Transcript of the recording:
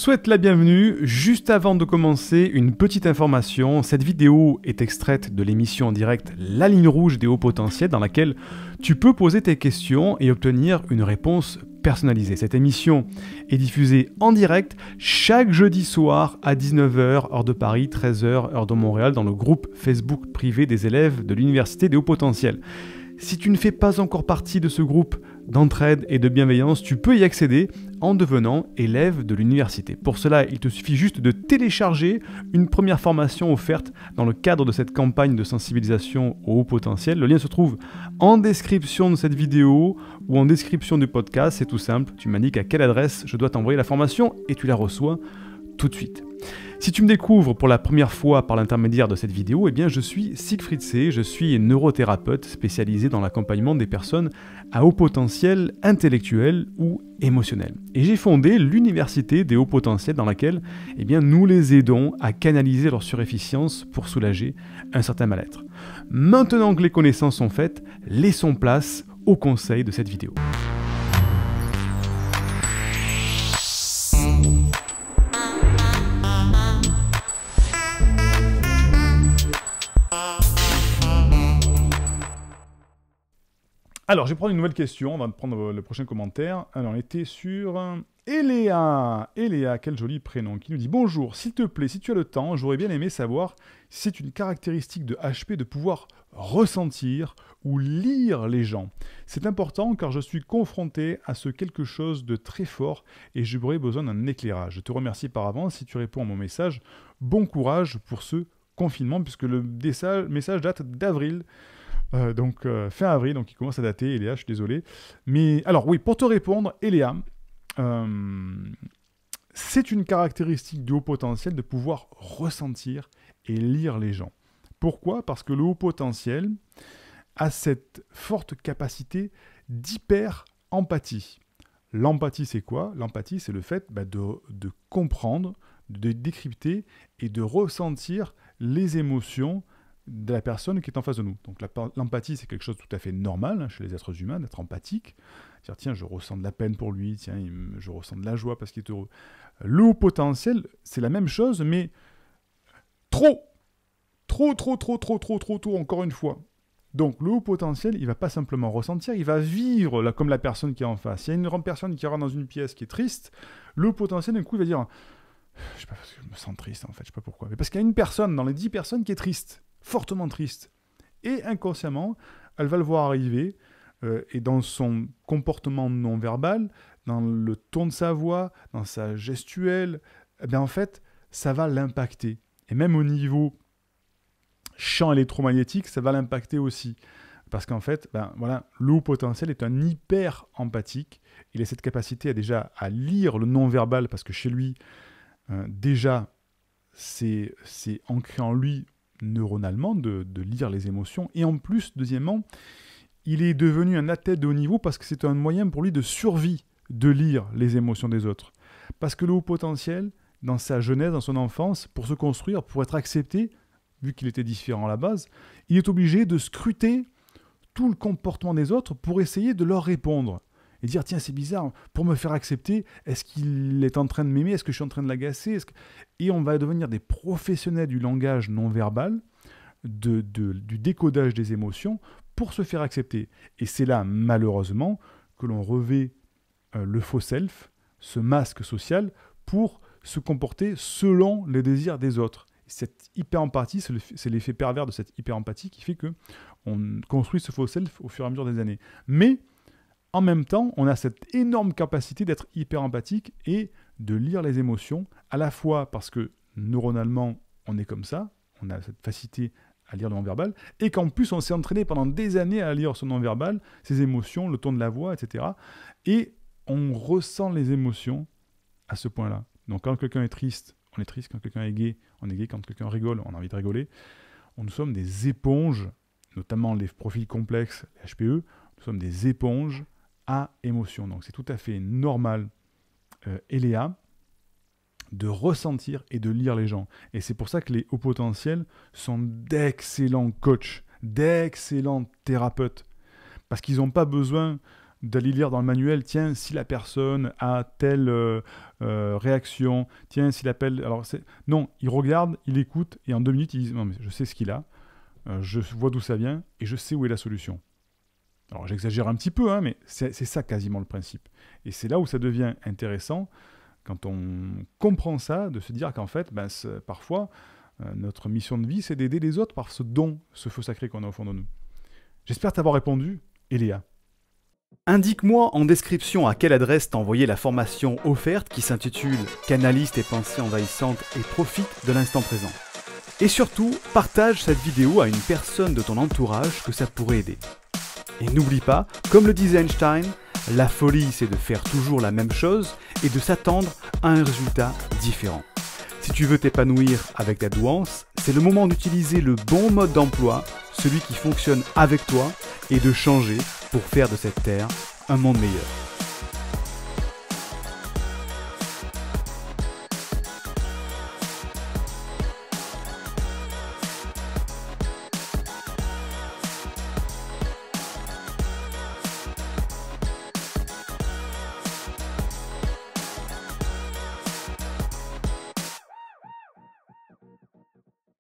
Souhaite la bienvenue. Juste avant de commencer, une petite information. Cette vidéo est extraite de l'émission en direct La Ligne Rouge des hauts potentiels dans laquelle tu peux poser tes questions et obtenir une réponse personnalisée. Cette émission est diffusée en direct chaque jeudi soir à 19h, heure de Paris, 13h, heure de Montréal, dans le groupe Facebook privé des élèves de l'Université des hauts potentiels. Si tu ne fais pas encore partie de ce groupe d'entraide et de bienveillance, tu peux y accéder en devenant élève de l'université. Pour cela, il te suffit juste de télécharger une première formation offerte dans le cadre de cette campagne de sensibilisation au haut potentiel. Le lien se trouve en description de cette vidéo ou en description du podcast. C'est tout simple, tu m'indiques à quelle adresse je dois t'envoyer la formation et tu la reçois tout de suite. Si tu me découvres pour la première fois par l'intermédiaire de cette vidéo, eh bien je suis Siegfried C, je suis neurothérapeute spécialisé dans l'accompagnement des personnes à haut potentiel intellectuel ou émotionnel. Et j'ai fondé l'Université des hauts potentiels dans laquelle eh bien, nous les aidons à canaliser leur surefficience pour soulager un certain mal-être. Maintenant que les connaissances sont faites, laissons place aux conseils de cette vidéo. Alors, je vais prendre une nouvelle question, on va prendre le prochain commentaire. Alors, on était sur Eléa. Eléa, quel joli prénom, qui nous dit « Bonjour, s'il te plaît, si tu as le temps, j'aurais bien aimé savoir si c'est une caractéristique de HP de pouvoir ressentir ou lire les gens. C'est important car je suis confronté à ce quelque chose de très fort et j'aurais besoin d'un éclairage. Je te remercie par avance si tu réponds à mon message. Bon courage pour ce confinement, puisque le message date d'avril. Donc fin avril, donc il commence à dater, Eléa, je suis désolé. Mais alors oui, pour te répondre, Eléa, c'est une caractéristique du haut potentiel de pouvoir ressentir et lire les gens. Pourquoi ? Parce que le haut potentiel a cette forte capacité d'hyper-empathie. L'empathie, c'est quoi ? L'empathie, c'est le fait de comprendre, de décrypter et de ressentir les émotions de la personne qui est en face de nous. Donc l'empathie, c'est quelque chose de tout à fait normal chez les êtres humains, d'être empathique. Dire, tiens, je ressens de la peine pour lui, tiens, je ressens de la joie parce qu'il est heureux. Le haut potentiel, c'est la même chose, mais trop, encore une fois. Donc le haut potentiel, il ne va pas simplement ressentir, il va vivre là, comme la personne qui est en face. Il y a une personne qui rentre dans une pièce qui est triste, le haut potentiel, d'un coup, il va dire, je sais pas, parce que je me sens triste en fait, je sais pas pourquoi, mais parce qu'il y a une personne dans les 10 personnes qui est triste. Fortement triste. Et inconsciemment, elle va le voir arriver, et dans son comportement non-verbal, dans le ton de sa voix, dans sa gestuelle, eh bien en fait, ça va l'impacter. Et même au niveau champ électromagnétique, ça va l'impacter aussi. Parce qu'en fait, le haut potentiel est un hyper empathique. Il a cette capacité déjà à lire le non-verbal, parce que chez lui, déjà, c'est ancré en lui neuronalement de lire les émotions. Et en plus, deuxièmement, il est devenu un athlète de haut niveau parce que c'est un moyen pour lui de survie de lire les émotions des autres. Parce que le haut potentiel, dans sa jeunesse, dans son enfance, pour se construire, pour être accepté, vu qu'il était différent à la base, il est obligé de scruter tout le comportement des autres pour essayer de leur répondre. Et dire, tiens, c'est bizarre, pour me faire accepter, est-ce qu'il est en train de m'aimer ? Est-ce que je suis en train de l'agacer ? Et on va devenir des professionnels du langage non-verbal, du décodage des émotions, pour se faire accepter. Et c'est là, malheureusement, que l'on revêt le faux self, ce masque social, pour se comporter selon les désirs des autres. Et cette hyper-empathie, c'est l'effet pervers de cette hyper-empathie qui fait qu'on construit ce faux self au fur et à mesure des années. Mais en même temps, on a cette énorme capacité d'être hyper empathique et de lire les émotions, à la fois parce que neuronalement, on est comme ça, on a cette facilité à lire le non-verbal, et qu'en plus, on s'est entraîné pendant des années à lire ce non-verbal, ses émotions, le ton de la voix, etc. Et on ressent les émotions à ce point-là. Donc quand quelqu'un est triste, on est triste. Quand quelqu'un est gai, on est gai. Quand quelqu'un rigole, on a envie de rigoler. Nous sommes des éponges, notamment les profils complexes, les HPE, nous sommes des éponges à émotion. Donc c'est tout à fait normal, Eléa, de ressentir et de lire les gens. Et c'est pour ça que les hauts potentiels sont d'excellents coachs, d'excellents thérapeutes. Parce qu'ils n'ont pas besoin d'aller lire dans le manuel, tiens, si la personne a telle réaction, tiens, s'il appelle... Alors non, il regarde, il écoute, et en 2 minutes, il dit, non, mais je sais ce qu'il a, je vois d'où ça vient, et je sais où est la solution. Alors j'exagère un petit peu, hein, mais c'est ça quasiment le principe. Et c'est là où ça devient intéressant, quand on comprend ça, de se dire qu'en fait, parfois, notre mission de vie, c'est d'aider les autres par ce don, ce feu sacré qu'on a au fond de nous. J'espère t'avoir répondu, Eléa. Indique-moi en description à quelle adresse t'as envoyé la formation offerte qui s'intitule « Canalise tes pensées envahissantes et profite de l'instant présent ». Et surtout, partage cette vidéo à une personne de ton entourage que ça pourrait aider. Et n'oublie pas, comme le disait Einstein, la folie c'est de faire toujours la même chose et de s'attendre à un résultat différent. Si tu veux t'épanouir avec ta douance, c'est le moment d'utiliser le bon mode d'emploi, celui qui fonctionne avec toi, et de changer pour faire de cette terre un monde meilleur.